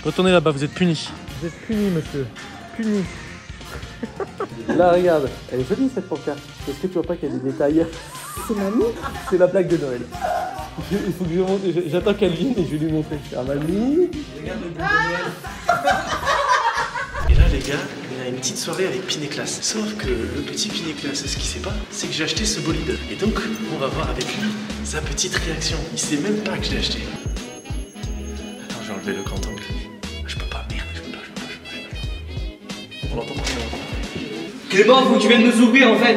Retournez là-bas, vous êtes punis. Vous êtes punis, monsieur. Punis. Là, regarde. Elle est jolie cette pancarte. Est-ce que tu vois pas qu'il y a des détails? C'est mamie. C'est la blague de Noël. Il faut que je montre. J'attends qu'elle vienne et je vais lui montrer. Ah, mamie. Regarde le bout de Noël. Et là, les gars, il y a une petite soirée avec Pinéclas. Sauf que le petit Pinéclas, ce qu'il sait pas, c'est que j'ai acheté ce bolide. Et donc, on va voir avec lui sa petite réaction. Il sait même pas que je l'ai acheté. Attends, j'ai enlevé le grand angle. Je peux pas, merde, je peux pas. On l'entend pas. Clément, faut que tu viennes nous ouvrir en fait.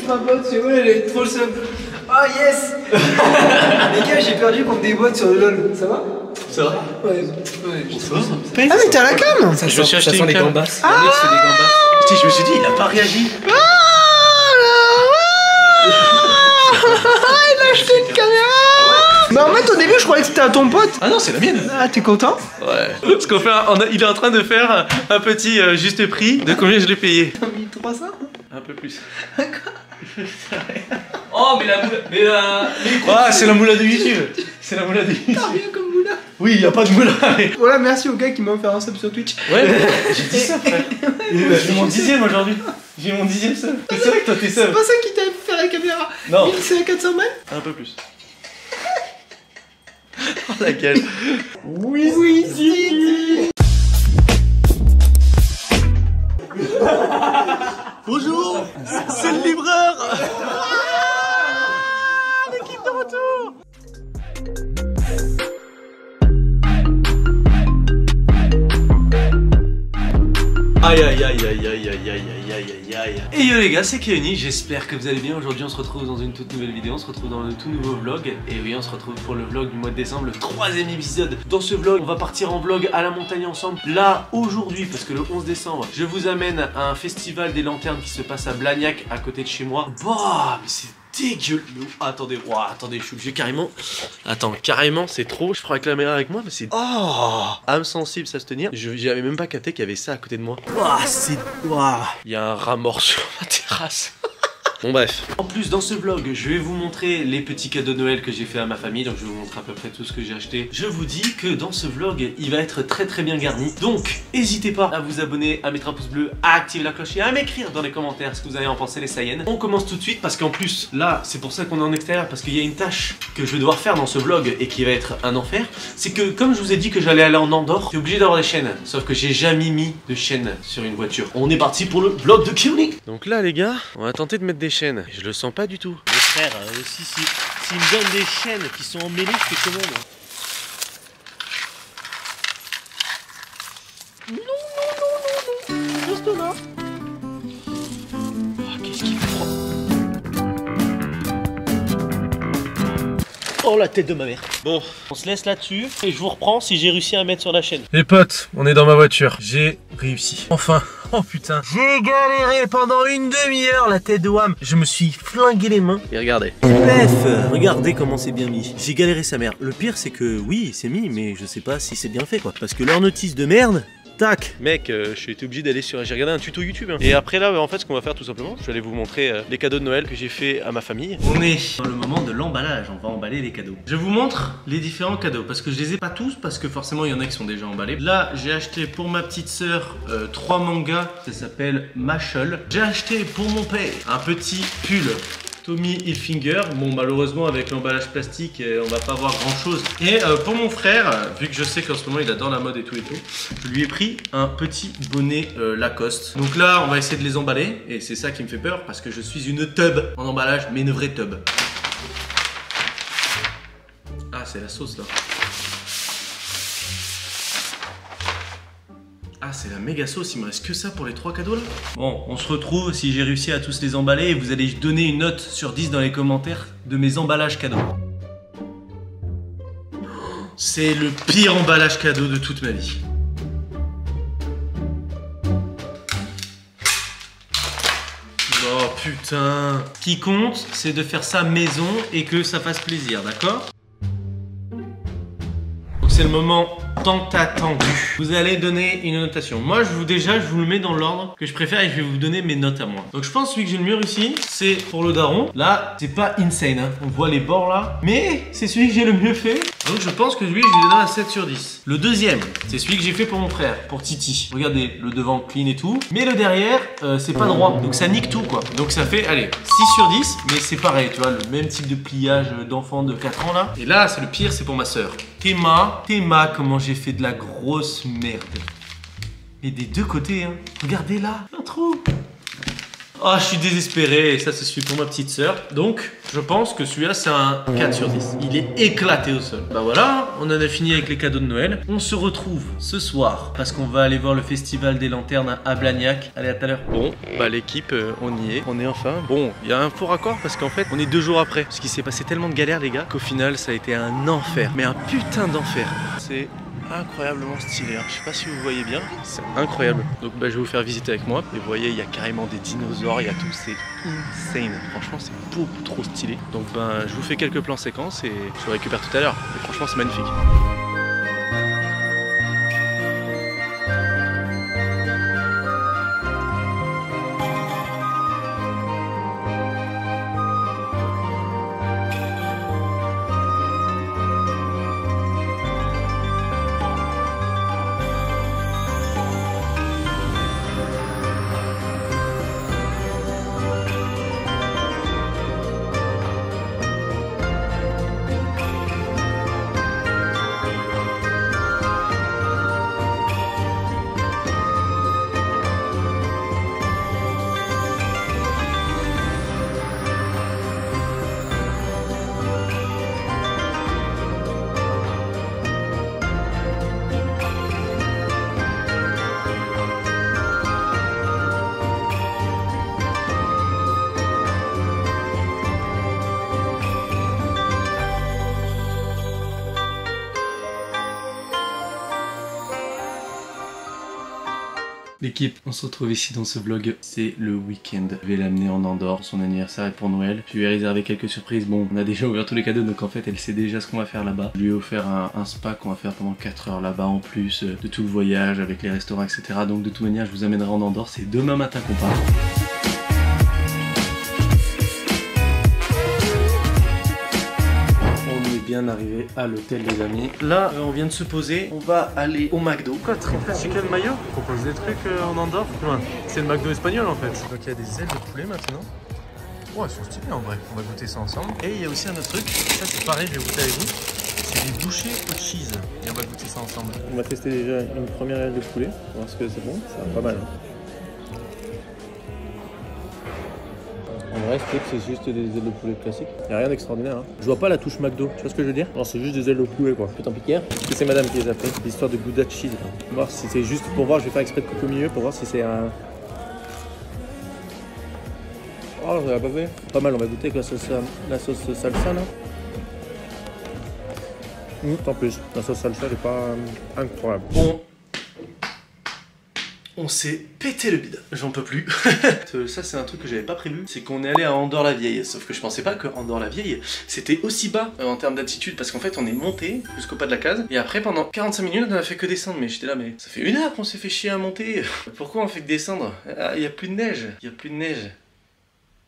Ma boîte, c'est vrai, elle est trop le seum. Ah yes. Les gars, j'ai perdu contre des boîtes sur le LOL. Ça va? Ça va? Ouais. Ah mais t'as la cam. Je me suis acheté une des cam. gambas. Des Je me suis dit, il a pas réagi. Il a acheté une caméra. Bah en fait au début je croyais que c'était à ton pote. Ah non, c'est la mienne. Ah t'es content? Ouais. Parce qu'on fait il est en train de faire un petit juste prix de combien je l'ai payé. 1300. Un peu plus. Oh mais la moula. Ah, c'est la moula de YouTube. C'est la moula de YouTube. T'as rien comme moula. Oui, y a pas de moula. Mais... Voilà, merci au gars qui m'a offert un sub sur Twitch. Ouais, j'ai dit ça, frère. J'ai mon 10ème aujourd'hui. J'ai mon 10ème sub. C'est vrai que toi t'es sub. C'est pas ça qui t'a fait la caméra. Non. C'est à 400 balles. Un peu plus. Oh la gueule. Oui, oui, si. Bonjour, c'est le livreur. L'équipe de retour. Aïe aïe aïe aïe aïe aïe aïe aïe aïe aïe. Et yo les gars, c'est Keoni, j'espère que vous allez bien. Aujourd'hui on se retrouve dans une toute nouvelle vidéo, on se retrouve dans le tout nouveau vlog. Et oui, on se retrouve pour le vlog du mois de décembre, le 3e épisode. Dans ce vlog, on va partir en vlog à la montagne ensemble. Là, aujourd'hui, parce que le 11 décembre, je vous amène à un festival des lanternes qui se passe à Blagnac, à côté de chez moi. Bah, mais c'est dégueulasse. Attendez, attendez, je suis obligé carrément. Attends, carrément, c'est trop. Je prends la caméra avec moi, mais c'est. Oh, âme sensible, ça se tenir. J'avais même pas capté qu'il y avait ça à côté de moi. C'est. Il y a un rat mort sur ma terrasse. Bon bref. En plus dans ce vlog je vais vous montrer les petits cadeaux de Noël que j'ai fait à ma famille. Donc je vais vous montrer à peu près tout ce que j'ai acheté. Je vous dis que dans ce vlog il va être très bien garni. Donc n'hésitez pas à vous abonner, à mettre un pouce bleu, à activer la cloche et à m'écrire dans les commentaires ce que vous allez en penser les Saiyans. On commence tout de suite parce qu'en plus là c'est pour ça qu'on est en extérieur. Parce qu'il y a une tâche que je vais devoir faire dans ce vlog et qui va être un enfer. C'est que comme je vous ai dit que j'allais aller en Andorre, t'es obligé d'avoir des chaînes. Sauf que j'ai jamais mis de chaîne sur une voiture. On est parti pour le vlog de Keoni. Donc là les gars, on va tenter de mettre des chaînes. Je le sens pas du tout. Mes frères, aussi, s'ils me donnent des chaînes qui sont emmêlées, je fais comment moi? Non. Reste là. Oh, qu'est-ce qu'il fait froid. Oh, la tête de ma mère. Bon, on se laisse là-dessus et je vous reprends si j'ai réussi à mettre sur la chaîne. Les potes, on est dans ma voiture. J'ai réussi. Enfin. Oh putain, j'ai galéré pendant une demi-heure la tête de Wham. Je me suis flingué les mains. Et regardez. Bref, regardez comment c'est bien mis. J'ai galéré sa mère. Le pire c'est que oui, c'est mis, mais je sais pas si c'est bien fait quoi. Parce que leur notice de merde. Tac. Mec, j'ai été obligé d'aller sur... J'ai regardé un tuto YouTube hein. Et après là, en fait ce qu'on va faire tout simplement, je vais aller vous montrer les cadeaux de Noël que j'ai fait à ma famille. On est dans le moment de l'emballage, on va emballer les cadeaux. Je vous montre les différents cadeaux parce que je les ai pas tous, parce que forcément il y en a qui sont déjà emballés. Là j'ai acheté pour ma petite sœur 3 mangas, ça s'appelle Mashal. J'ai acheté pour mon père un petit pull Tommy Hilfiger. Bon malheureusement avec l'emballage plastique on va pas voir grand chose. Et pour mon frère, vu que je sais qu'en ce moment il adore la mode et tout, je lui ai pris un petit bonnet Lacoste. Donc là on va essayer de les emballer et c'est ça qui me fait peur parce que je suis une tub en emballage, mais une vraie tub. Ah c'est la sauce là. Ah c'est la méga sauce, il me reste que ça pour les 3 cadeaux là. Bon, on se retrouve si j'ai réussi à tous les emballer et vous allez donner une note sur 10 dans les commentaires de mes emballages cadeaux. C'est le pire emballage cadeau de toute ma vie. Oh putain. Ce qui compte, c'est de faire ça maison et que ça fasse plaisir, d'accord? Donc c'est le moment tant attendu. Vous allez donner une notation. Moi, je vous le mets dans l'ordre que je préfère et je vais vous donner mes notes à moi. Donc, je pense que celui que j'ai le mieux réussi, c'est pour le daron. Là, c'est pas insane, hein. On voit les bords là. Mais c'est celui que j'ai le mieux fait. Donc, je pense que lui, je lui donne un 7 sur 10. Le deuxième, c'est celui que j'ai fait pour mon frère, pour Titi. Regardez, le devant clean et tout. Mais le derrière, c'est pas droit. Donc, ça nique tout, quoi. Donc, ça fait, allez, 6 sur 10. Mais c'est pareil, tu vois, le même type de pliage d'enfant de 4 ans là. Et là, c'est le pire, c'est pour ma soeur. Théma, comment j'ai fait de la grosse merde. Et des deux côtés, hein. Regardez là, un trou. Oh, je suis désespéré. Et ça, c'est celui pour ma petite sœur. Donc, je pense que celui-là, c'est un 4 sur 10. Il est éclaté au sol. Bah voilà, on en a fini avec les cadeaux de Noël. On se retrouve ce soir parce qu'on va aller voir le festival des lanternes à Blagnac. Allez, à tout à l'heure. Bon, bah l'équipe, on y est. On est enfin. Bon, il y a un faux raccord parce qu'en fait, on est 2 jours après. Parce qu'il s'est passé tellement de galères, les gars, qu'au final, ça a été un enfer. Mais un putain d'enfer. C'est incroyablement stylé, hein. Je sais pas si vous voyez bien, c'est incroyable. Donc bah, je vais vous faire visiter avec moi. Et vous voyez, il y a carrément des dinosaures, il y a tout, c'est insane. Franchement, c'est beaucoup trop stylé. Donc ben, je vous fais quelques plans séquences et je vous récupère tout à l'heure. Et franchement, c'est magnifique. L'équipe, on se retrouve ici dans ce vlog, c'est le week-end. Je vais l'amener en Andorre pour son anniversaire et pour Noël. Je lui ai réservé quelques surprises. Bon, on a déjà ouvert tous les cadeaux, donc en fait elle sait déjà ce qu'on va faire là-bas. Je lui ai offert un spa qu'on va faire pendant 4 heures là-bas en plus de tout le voyage avec les restaurants, etc. Donc de toute manière, je vous amènerai en Andorre, c'est demain matin qu'on part. Bien arrivé à l'hôtel des amis. Là, on vient de se poser. On va aller au McDo. Quoi, triple chicken mayo? On propose des trucs en Andorre. Ouais. C'est le McDo espagnol en fait. Donc il y a des ailes de poulet maintenant. Ouais, elles sont stylées en vrai. On va goûter ça ensemble. Et il y a aussi un autre truc. Ça c'est pareil, je vais goûter avec vous. C'est des bouchées au cheese. Et on va goûter ça ensemble. On va tester déjà une première aile de poulet. On va voir ce que c'est bon. Ça va pas mal. Hein. En vrai, c'est juste des ailes de poulet classiques. Y'a rien d'extraordinaire. Hein. Je vois pas la touche McDo. Tu vois ce que je veux dire? Non, c'est juste des ailes de poulet quoi. Putain piquer. Parce que c'est madame qui les a fait. L'histoire de Gouda cheese. On va voir si c'est juste pour voir. Je vais faire exprès de couper au milieu pour voir si c'est un. Oh, je l'ai pas fait. Pas mal. On va goûter avec la sauce salsa là. En plus, la sauce salsa elle est pas incroyable. Bon. On s'est pété le bide, j'en peux plus. Ça c'est un truc que j'avais pas prévu, c'est qu'on est allé à Andorre-la-Vieille. Sauf que je pensais pas que Andorre-la-Vieille c'était aussi bas en termes d'altitude, parce qu'en fait on est monté jusqu'au pas de la case et après pendant 45 minutes on a fait que descendre. Mais j'étais là, mais ça fait 1 heure qu'on s'est fait chier à monter. Pourquoi on fait que descendre? Ah, y a plus de neige, y a plus de neige.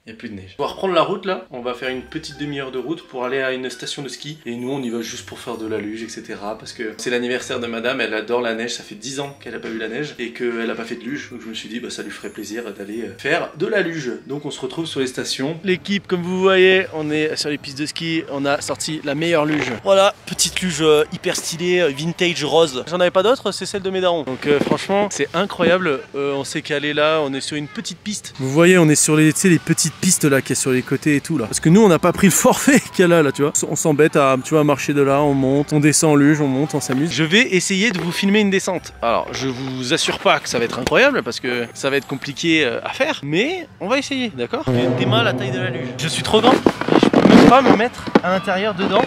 Il n'y a plus de neige. On va reprendre la route là. On va faire une petite demi-heure de route pour aller à une station de ski. Et nous on y va juste pour faire de la luge, etc. Parce que c'est l'anniversaire de madame, elle adore la neige. Ça fait 10 ans qu'elle a pas eu la neige et qu'elle a pas fait de luge. Donc je me suis dit bah ça lui ferait plaisir d'aller faire de la luge. Donc on se retrouve sur les stations. L'équipe, comme vous voyez, on est sur les pistes de ski. On a sorti la meilleure luge. Voilà, petite luge hyper stylée, vintage rose. J'en avais pas d'autres, c'est celle de mes darons. Donc franchement c'est incroyable. On s'est calé là, on est sur une petite piste. Vous voyez, on est sur les petites pistes là qui est sur les côtés et tout là, parce que nous on n'a pas pris le forfait qu'il y a là tu vois, on s'embête à marcher de là, on monte, on descend en luge, on monte, on s'amuse. Je vais essayer de vous filmer une descente. Alors je vous assure pas que ça va être incroyable parce que ça va être compliqué à faire, mais on va essayer, d'accord? T'es mal la taille de la luge. Je suis trop grand et je peux même pas me mettre à l'intérieur dedans.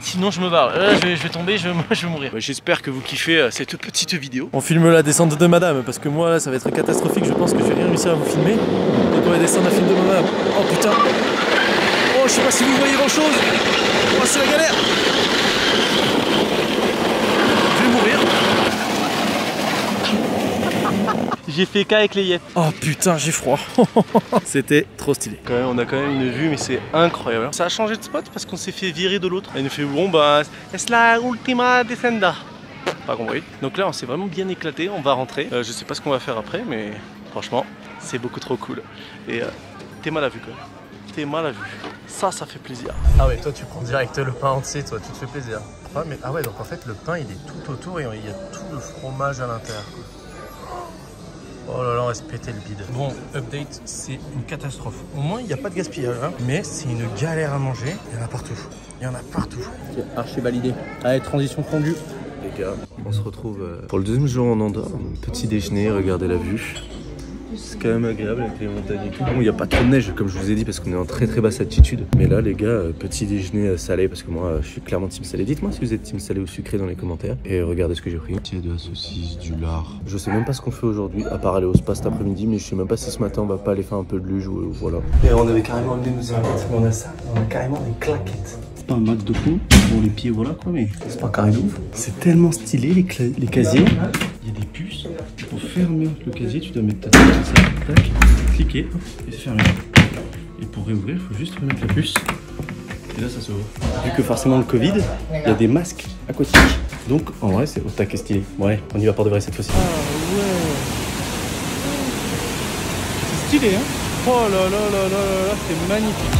Sinon je me barre, là je vais tomber, je vais mourir. J'espère que vous kiffez cette petite vidéo. On filme la descente de madame parce que moi là ça va être catastrophique, je pense que je vais rien réussir à vous filmer. Donc on va descendre la film de madame. Oh putain. Oh je sais pas si vous voyez grand chose. Oh c'est la galère. J'ai fait qu'avec les yeux. Oh putain, j'ai froid. C'était trop stylé. Quand même, on a quand même une vue, mais c'est incroyable. Ça a changé de spot parce qu'on s'est fait virer de l'autre. Elle nous fait bon bah es la ultima descenda. Pas compris. Donc là, on s'est vraiment bien éclaté. On va rentrer. Je sais pas ce qu'on va faire après, mais franchement, c'est beaucoup trop cool. Et t'es mal à vue quoi. T'es mal à vue. Ça fait plaisir. Ah ouais, toi tu prends direct le pain entier, toi, tu te fais plaisir. Ah, mais, ah ouais, donc en fait le pain il est tout autour et il y a tout le fromage à l'intérieur. Oh là là, on va se péter le bide. Bon, update, c'est une catastrophe. Au moins il n'y a pas de gaspillage, hein, mais c'est une galère à manger. Il y en a partout. Il y en a partout. C'est archi validé. Allez, transition fondue. Les gars, on se retrouve pour le deuxième jour en Andorre. Petit déjeuner, regardez la vue. C'est quand même agréable avec les montagnes et tout. Bon, il n'y a pas trop de neige comme je vous ai dit parce qu'on est en très basse altitude. Mais là les gars, petit déjeuner salé parce que moi je suis clairement team salé. Dites-moi si vous êtes team salé ou sucré dans les commentaires. Et regardez ce que j'ai pris. Il y a de la saucisse, du lard. Je sais même pas ce qu'on fait aujourd'hui à part aller au spa cet après-midi. Mais je sais même pas si ce matin on va pas aller faire un peu de luge ou voilà. Et on avait carrément enlevé nos serviettes. On a ça, on a carrément des claquettes. C'est pas un max de fond. Bon, les pieds voilà quoi, mais C'est pas carré de ouf. C'est tellement stylé les casiers. il y a des puces. Pour fermer le casier, tu dois mettre ta tête comme ça, tac, cliquer et fermer. Et pour réouvrir, il faut juste remettre la puce. Et là, ça s'ouvre. Vu que forcément le Covid, il y a des masques aquatiques. Donc en vrai, c'est au tac et stylé. Ouais, on y va pour de vrai cette fois-ci. Ah ouais. C'est stylé, hein. Oh là là là là là là, c'est magnifique.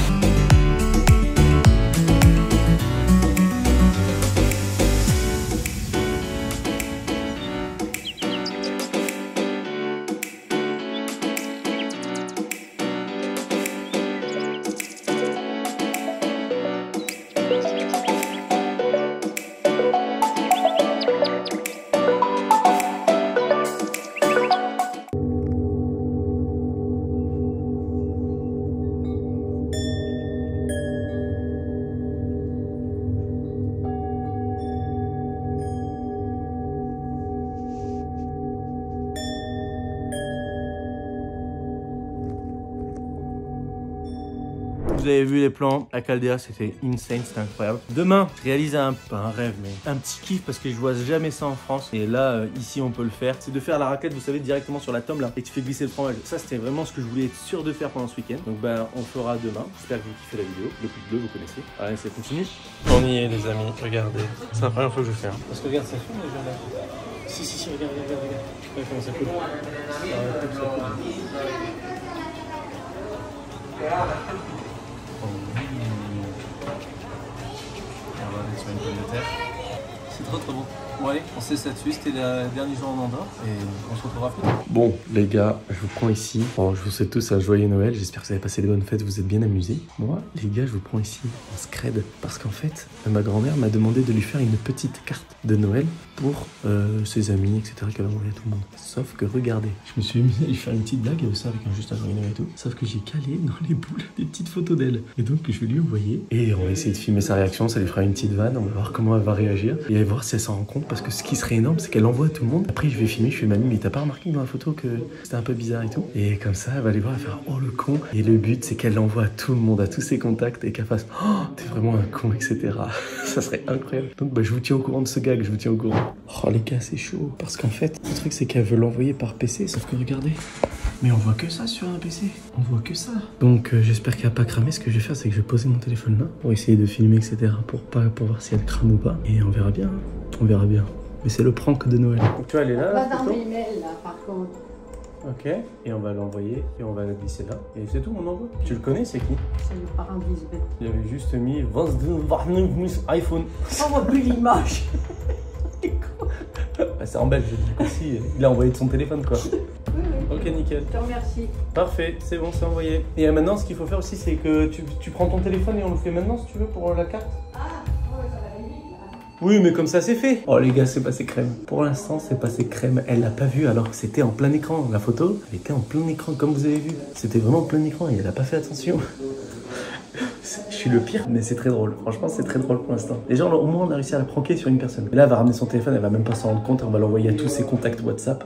Vous avez vu les plans à Caldea, c'était insane, c'était incroyable. Demain, je réalise pas un rêve, mais un petit kiff parce que je vois jamais ça en France. Et là, ici, on peut le faire. C'est de faire la raclette, vous savez, directement sur la tome là, et tu fais glisser le fromage. Ça, c'était vraiment ce que je voulais être sûr de faire pendant ce week-end. Donc, ben, on fera demain. J'espère que vous kiffez la vidéo. Le pouce bleu, vous connaissez. Allez, c'est continue. On y est, les amis. Regardez. C'est la première fois que je fais. Parce que regarde, ça filme déjà là. Si, regarde. Ouais, comment ça coule. Sur une pomme de terre. C'est trop bon. Bon allez, on se laisse là-dessus, c'était le dernier jour en Andorre et on se retrouvera plus tard. Bon les gars, je vous prends ici. Bon, je vous souhaite tous un joyeux Noël, j'espère que vous avez passé de bonnes fêtes, vous êtes bien amusés. Moi les gars, je vous prends ici en scred parce qu'en fait, ma grand-mère m'a demandé de lui faire une petite carte de Noël pour ses amis, etc. qu'elle va envoyer à tout le monde. Sauf que regardez, je me suis mis à lui faire une petite blague ça avec juste un joyeux Noël et tout. Sauf que j'ai calé dans les boules des petites photos d'elle. Et donc je vais lui envoyer et on va essayer de filmer sa réaction, ça lui fera une petite vanne, on va voir comment elle va réagir et voir si elle s'en rend compte parce que ce qui serait énorme c'est qu'elle envoie à tout le monde. Après je vais filmer, je fais mamie mais t'as pas remarqué dans la photo que c'était un peu bizarre et tout. Et comme ça elle va aller voir, elle va faire oh le con. Et le but c'est qu'elle l'envoie à tout le monde, à tous ses contacts et qu'elle fasse oh t'es vraiment un con etc. Ça serait incroyable. Donc bah je vous tiens au courant de ce gag, je vous tiens au courant. Oh les gars c'est chaud parce qu'en fait le truc c'est qu'elle veut l'envoyer par PC sauf que regardez. Mais on voit que ça sur un PC, on voit que ça. Donc j'espère qu'elle va pas cramer. Ce que je vais faire c'est que je vais poser mon téléphone là pour essayer de filmer etc. pour voir si elle crame ou pas. Et on verra bien, on verra bien. Mais c'est le prank de Noël. Donc tu vas aller là. Pas dans mes mails là par contre. Ok, et on va l'envoyer et on va le glisser là. Et c'est tout, on envoie. Tu le connais, c'est qui? C'est le parent d'Isbeth. Il avait juste mis iPhone. On voit plus l'image. Bah, c'est en belge, du coup si. Il a envoyé de son téléphone quoi. Oui. Ok, nickel. Je te remercie. Parfait, c'est bon, c'est envoyé. Et maintenant, ce qu'il faut faire aussi, c'est que tu prends ton téléphone et on le fait maintenant si tu veux pour la carte. Ah, ouais, ça va aller vite là. Oui, mais comme ça, c'est fait. Oh les gars, c'est passé crème. Pour l'instant, c'est passé crème. Elle l'a pas vu alors que c'était en plein écran. La photo, elle était en plein écran, comme vous avez vu. C'était vraiment en plein écran et elle a pas fait attention. Je suis le pire, mais c'est très drôle. Franchement, c'est très drôle pour l'instant. Déjà, au moins, on a réussi à la pranker sur une personne. Et là, elle va ramener son téléphone, elle va même pas s'en rendre compte. On va l'envoyer à tous ses contacts WhatsApp.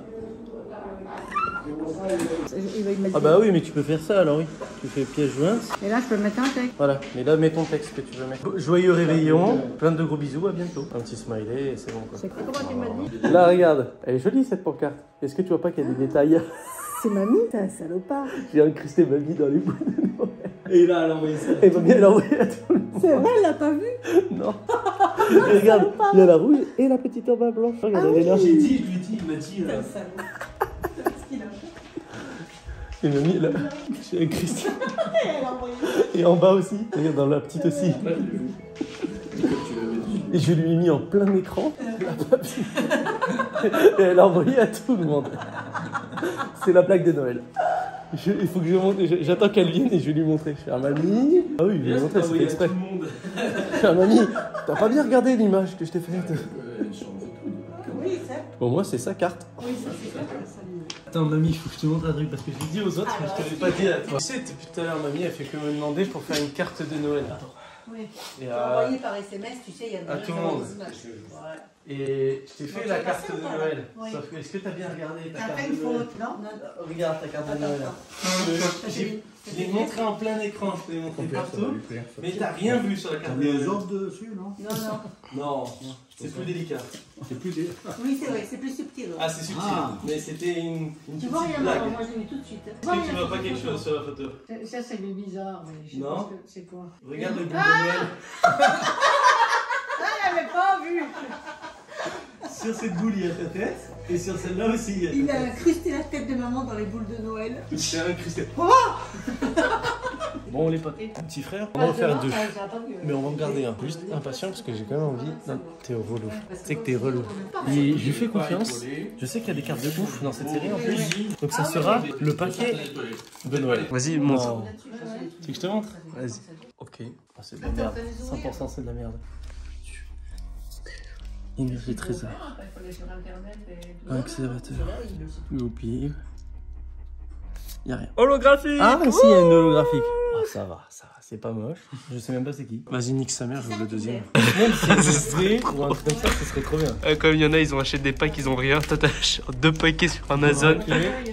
Il Ah bah oui, mais tu peux faire ça alors oui. Tu fais pièce jointe. Et là, je peux mettre un texte. Voilà, mais là mets ton texte que tu veux mettre. Joyeux réveillon, plein de gros bisous, à bientôt. Un petit smiley et c'est bon quoi. C'est quoi? Comment tu m'as dit? Là regarde, elle est jolie cette pancarte. Est-ce que tu vois pas qu'il y a des détails? C'est mamie, t'es un salopard. J'ai incrusté mamie dans les bouts de Noël. Et là, elle a envoyé ça. Et mamie elle a envoyé à tout le monde. C'est vrai, elle l'a pas vu? Non. Et regarde, il y a la rouge et la petite en bas blanche. Regarde, elle est là. J'ai dit, je lui ai dit, il m'a dit. C'est un salaud. Qu'est-ce qu'il a fait? Et mamie là, j'ai incrusté. Elle a envoyé. Et en bas aussi, regarde dans la petite aussi. Et je lui ai mis en plein écran la papille. Et elle a envoyé à tout le monde. C'est la blague de Noël. Il faut que je montre, j'attends qu'elle vienne et je vais lui montrer. Je fais mamie. Ah oui, je vais lui montrer, c'est exprès. Je fais mamie, t'as pas bien regardé l'image que je t'ai faite? Oui, c'est. Bon, moi, c'est sa carte. Oui, ça, c'est ça. Attends, mamie, il faut que je te montre un truc parce que je l'ai dit aux autres, mais je te l'ai pas dit à toi. Tu sais, depuis tout à l'heure, mamie, elle fait que me demander pour faire une carte de Noël. Attends. Oui. Et Tu l'as envoyé par SMS, tu sais, il y a à tout le monde. Voilà. Et je t'ai fait la carte de Noël. Oui. Sauf que, est-ce que t'as bien regardé ta T'as carte fait une de Noël? faute, non? Regarde ta carte de Noël. Je l'ai montré en plein écran, je l'ai montré partout. Mais t'as rien vu sur la carte de Noël. Les ordres dessus, non? Non. Non, c'est plus délicat. C'est plus des. Oui, c'est vrai, c'est plus subtil. Ah, c'est subtil. Ah. Mais c'était une Tu vois petite rien, blague. moi je l'ai vu tout de suite. Est-ce que tu vois pas quelque chose sur la photo? Ça, c'est bizarre, mais je sais Non. pas ce que c'est quoi. Regarde le bout de Noël. Ah, elle avait pas vu. Sur cette boule, il y a ta tête. Et sur celle-là aussi, il y a ta Il a tête. incrusté la tête de maman dans les boules de Noël. C'est incrusté. Bon, les potes, petit frère, on va en faire deux. Mais on va en garder un. Juste impatient parce que j'ai quand même envie. Non, t'es relou. Tu sais que t'es relou. Et je lui fais confiance. Je sais qu'il y a des cartes de ouf dans cette série en plus. Donc ça sera le paquet de Noël. Vas-y, montre. Tu veux que je te montre? Vas-y. Ok. Ah, c'est de la merde. 100% c'est de la merde. Énergie trésor. Un accélérateur. Oublié. Y'a rien. Holographique. Ah si, il y a une holographique. Ah ça va, c'est pas moche. Je sais même pas c'est qui. Vas-y, nique sa mère, je veux le deuxième. Même si c'est ou un truc comme ça, ce serait trop bien. Comme il y en a, ils ont acheté des packs, ils ont rien. Toi, t'achètes 2 paquets sur Amazon.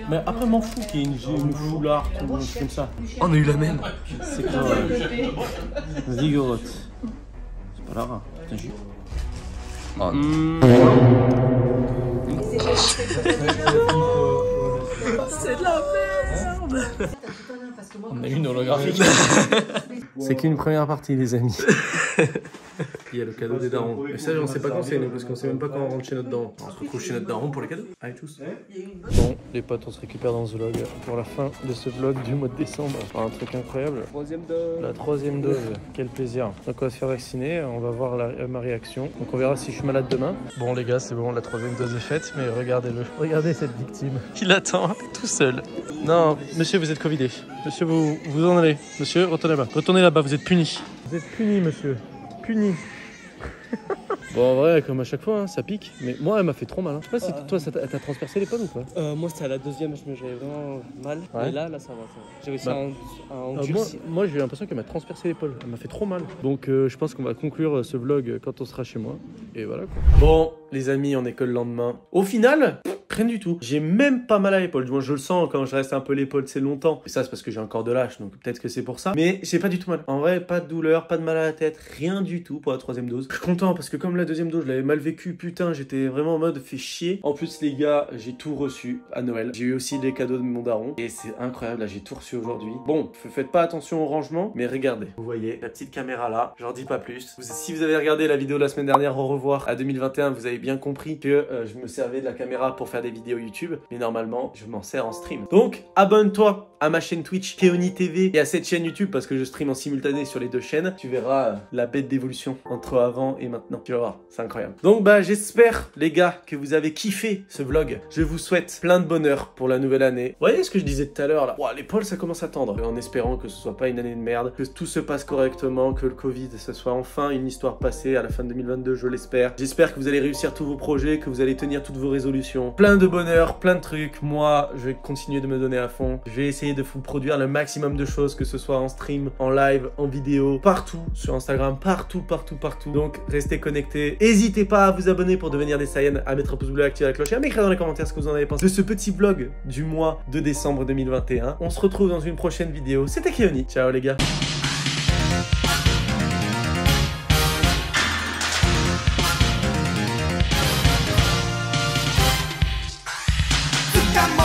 Mais après, m'en fous qu'il y ait une foulard ou un truc comme ça. On a eu la même. C'est quoi? Vigorote. C'est pas la rare. Putain, j'ai... Oh non. C'est de la merde. On a une holographique. C'est qu'une première partie, les amis. Il y a le cadeau des darons. Mais ça, on sait pas quand c'est, nous, parce qu'on sait même pas quand on rentre chez notre daron. On se retrouve chez notre daron pour les cadeaux. Allez, tous. Bon, les potes, on se récupère dans ce vlog pour la fin de ce vlog du mois de décembre. Un truc incroyable. La troisième dose. Quel plaisir. Donc, on va se faire vacciner. On va voir ma réaction. Donc, on verra si je suis malade demain. Bon, les gars, c'est bon, la troisième dose est faite. Mais regardez-le. Regardez cette victime. Il attend tout seul. Non, monsieur, vous êtes covidé. Monsieur, vous en allez. Monsieur, retournez là-bas. Retournez là-bas, vous êtes puni. Vous êtes puni, monsieur. Puni. Bon, en vrai, comme à chaque fois, hein, ça pique. Mais moi, elle m'a fait trop mal. Hein. Je sais pas si toi, ça t'a transpercé l'épaule ou pas? Moi, c'était à la deuxième, j'avais vraiment mal. Ouais. Et là, ça va. J'ai réussi à endurcir. Moi, j'ai eu l'impression qu'elle m'a transpercé l'épaule. Elle m'a fait trop mal. Donc, je pense qu'on va conclure ce vlog quand on sera chez moi. Et voilà quoi. Bon, les amis, on est que le lendemain. Au final, rien du tout. J'ai même pas mal à l'épaule. Du moins, je le sens quand je reste un peu l'épaule, c'est longtemps. Et ça, c'est parce que j'ai un corps de lâche. Donc, peut-être que c'est pour ça. Mais j'ai pas du tout mal. En vrai, pas de douleur, pas de mal à la tête. Rien du tout pour la troisième dose. Je suis content parce que comme la deuxième dose, je l'avais mal vécu. Putain, j'étais vraiment en mode fait chier. En plus, les gars, j'ai tout reçu à Noël. J'ai eu aussi les cadeaux de mon daron. Et c'est incroyable. Là, j'ai tout reçu aujourd'hui. Bon, faites pas attention au rangement. Mais regardez. Vous voyez la petite caméra là. J'en dis pas plus. Si vous avez regardé la vidéo de la semaine dernière, au revoir à 2021, vous avez bien compris que je me servais de la caméra pour faire des vidéos YouTube. Mais normalement, je m'en sers en stream. Donc, abonne-toi à ma chaîne Twitch, Keoni TV, et à cette chaîne YouTube parce que je stream en simultané sur les deux chaînes. Tu verras la bête d'évolution entre avant et maintenant. Tu vas voir, c'est incroyable. Donc, bah, j'espère, les gars, que vous avez kiffé ce vlog. Je vous souhaite plein de bonheur pour la nouvelle année. Vous voyez ce que je disais tout à l'heure là? Ouah, l'épaule, ça commence à tendre. En espérant que ce soit pas une année de merde, que tout se passe correctement, que le Covid, ce soit enfin une histoire passée à la fin de 2022, je l'espère. J'espère que vous allez réussir tous vos projets, que vous allez tenir toutes vos résolutions. Plein de bonheur, plein de trucs. Moi, je vais continuer de me donner à fond. Je vais essayer essayer de vous produire le maximum de choses, que ce soit en stream, en live, en vidéo, partout, sur Instagram, partout. Donc, restez connectés. N'hésitez pas à vous abonner pour devenir des Saiyans, à mettre un pouce bleu, à activer la cloche et à m'écrire dans les commentaires ce que vous en avez pensé de ce petit vlog du mois de décembre 2021. On se retrouve dans une prochaine vidéo. C'était Keoni. Ciao les gars. Come on.